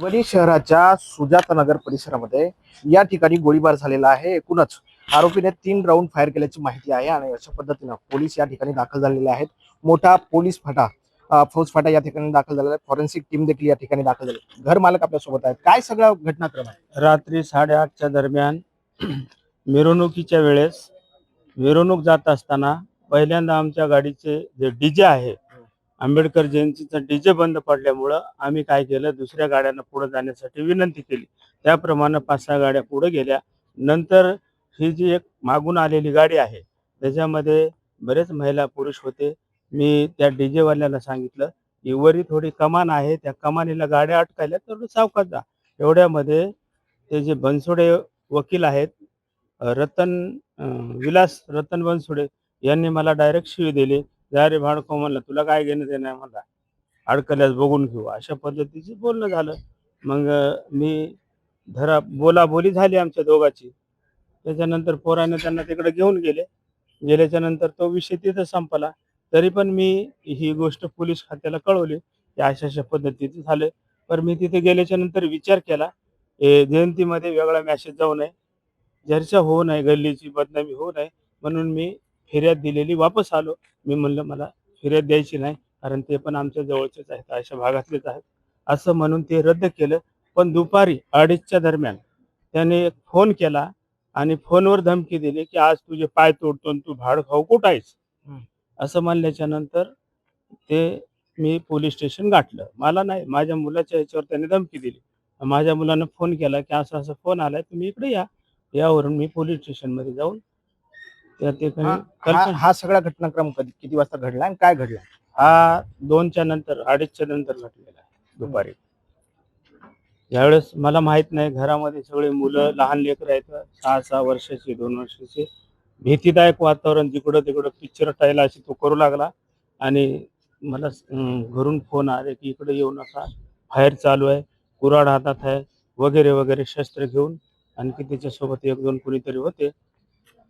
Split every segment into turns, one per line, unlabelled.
परभणी शहराच्या सुजातानगर परिसरामध्ये या ठिकाणी गोळीबार झालेला आहे। एकूणच आरोपीने 3 राऊंड फायर केल्याची माहिती आहे आणि अशा पद्धतीने पोलीस या ठिकाणी दाखल झालेले आहेत। मोठा पोलीस फाटा फौजफाटा या ठिकाणी दाखल झालेला आहे। फॉरेन्सिक टीम देखील या ठिकाणी दाखल झाली। घर मालक आपल्या सोबत आहेत। काय सगळा घटनाक्रम आहे?
रात्री 8:30च्या दरम्यान मिरवणुकीच्या वेळेस मिरवणूक जात असताना पहिल्यांदा आमच्या गाडीचे जे डीजे आहे, आंबेडकर जयंतीचा डीजे बंद पडल्यामुळं आम्ही काय केलं, दुसऱ्या गाड्यांना पुढे जाण्यासाठी विनंती केली। त्याप्रमाणे 5-6 गाड्या पुढे गेल्या। नंतर ही जी एक मागून आलेली गाडी आहे त्याच्यामध्ये बरेच महिला पुरुष होते। मी त्या डीजे वाल्याला सांगितलं की वरी थोडी कमान आहे, त्या कमानीला गाड्या अटकायल्या, तर सावकाश जा। एवढ्यामध्ये ते जे बनसोडे वकील आहेत, विलास रतन बनसोडे यांनी मला डायरेक्ट शिवी दिली। जा रे भाडको म्हणलं, तुला काय घेणं देणं आहे म्हणला, अडकल्यास बघून घेऊ, अशा पद्धतीचं बोलणं झालं। मग मी बोलाबोली झाली आमच्या दोघांची। त्याच्यानंतर पोराने त्यांना तिकडे घेऊन गेल्याच्या नंतर तो विषय तिथं संपला। तरी पण मी ही गोष्ट पोलीस खात्याला कळवली की अशा पद्धतीचं झालं। पण मी तिथे गेल्याच्या नंतर विचार केला, जयंतीमध्ये वेगळा मॅसेज जाऊ नये, चर्चा होऊ नये, गल्लीची बदनामी होऊ नये, म्हणून मी फिर्याद दिलेली वापस आलो। मी म्हणलं मला फिर्याद द्यायची नाही, कारण ते पण आमच्या जवळचेच आहेत, अशा भागातलेच आहेत, असं म्हणून ते रद्द केलं। पण दुपारी 2:30च्या दरम्यान त्याने एक फोन केला आणि फोनवर धमकी दिली की आज तुझे पाय तोडतो आणि तू भाड खाऊ कुठं आहेस, असं म्हणल्याच्या नंतर ते मी पोलीस स्टेशन गाठलं। मला नाही, माझ्या मुलाच्या ह्याच्यावर त्याने धमकी दिली। माझ्या मुलानं फोन केला की असं असं फोन आलाय, तुम्ही इकडे या। यावरून मी पोलीस स्टेशनमध्ये जाऊन त्या ठिकाणी
हा सगळा घटनाक्रम किती वाजता घडला आणि काय घडला?
हा 2च्या नंतर 2:30च्या नंतर घडलेला आहे दुपारी। यावेळेस मला माहित नाही, घरामध्ये सगळे मुलं, लहान लेकरं आहेत, 6-6 वर्षाचे, 2 वर्षाचे। भीतीदायक वातावरण, जिकडं तिकडं पिक्चर टायला अशी तो करू लागला आणि मला घरून फोन आले की इकडे येऊ नका, फायर चालू आहे, कुऱ्हाड हातात आहे वगैरे वगैरे, शस्त्र घेऊन। आणखी त्याच्यासोबत 1-2 कोणीतरी होते,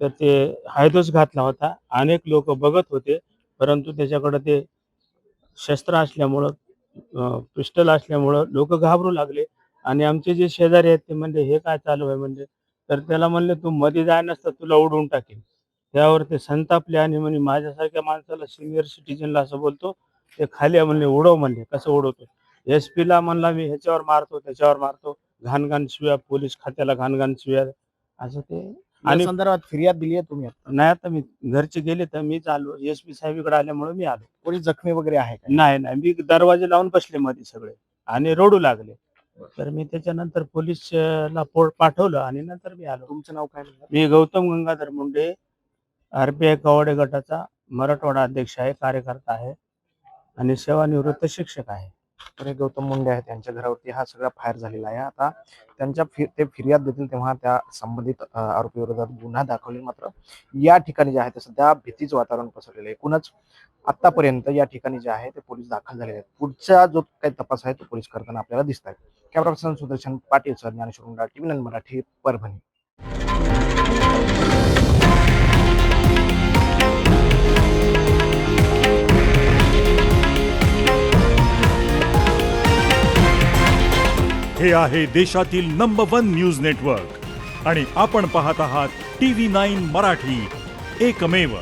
तर ते हायदोस घातला होता। अनेक लोक बघत होते, परंतु त्याच्याकडे ते शस्त्र असल्यामुळं, पिस्टल असल्यामुळं लोक घाबरू लागले। आणि आमचे जे शेजारी आहेत ते म्हणले हे काय चालू आहे म्हणजे, तर त्याला म्हणले तू मध्ये जाय नसतं तुला उडवून टाकेल। त्यावर ते संतापले आणि म्हणे माझ्यासारख्या माणसाला, सिनियर सिटीजनला असं बोलतो, ते खाली म्हणले उडव, म्हणले कसं उडवतो। SP ला म्हणला मी ह्याच्यावर मारतो त्याच्यावर मारतो, घाणघाण शिव्या, पोलीस खात्याला घाणघाण शिव्या, असं ते।
आणि संदर्भात फिर्याद दिली आहे तुम्ही?
नाही, आता मी घरचे गेले तर मी चालू, SP साहेब इकडे आल्यामुळे मी आलो।
कोणी जखमी वगैरे आहे का?
नाही, मी दरवाजे लावून बसले मध्ये सगळे आणि रडू लागले। तर मी त्याच्यानंतर पोलीसला पाठवलं आणि नंतर मी आलो।
तुमचं नाव काय म्हणलं?
मी गौतम गंगाधर मुंडे, RPI कवाडे गटाचा मराठवाडा अध्यक्ष आहे, कार्यकर्ता आहे आणि सेवानिवृत्त शिक्षक आहे।
तर हे गौतम मुंडे आहेत, त्यांच्या घरावरती हा सगळा फायर झालेला आहे। आता ते फिर्याद देतील तेव्हा त्या संबंधित आरोपी विरोधात गुन्हा दाखवले। मात्र या ठिकाणी जे आहे ते सध्या भीतीचं वातावरण पसरलेलं आहे। एकूणच आतापर्यंत या ठिकाणी जे आहे ते पोलीस दाखल झालेले आहेत। पुढचा जो काही तपास आहे तो पोलीस करताना आपल्याला दिसत आहे। Camera person Sudarshan Patil sir, Dnyaneshwar Munda, TV9 Marathi, Parbhani.
हे आहे देशातील नंबर 1 न्यूज नेटवर्क आणि आपण पाहत आहात TV9 मराठी, एकमेव।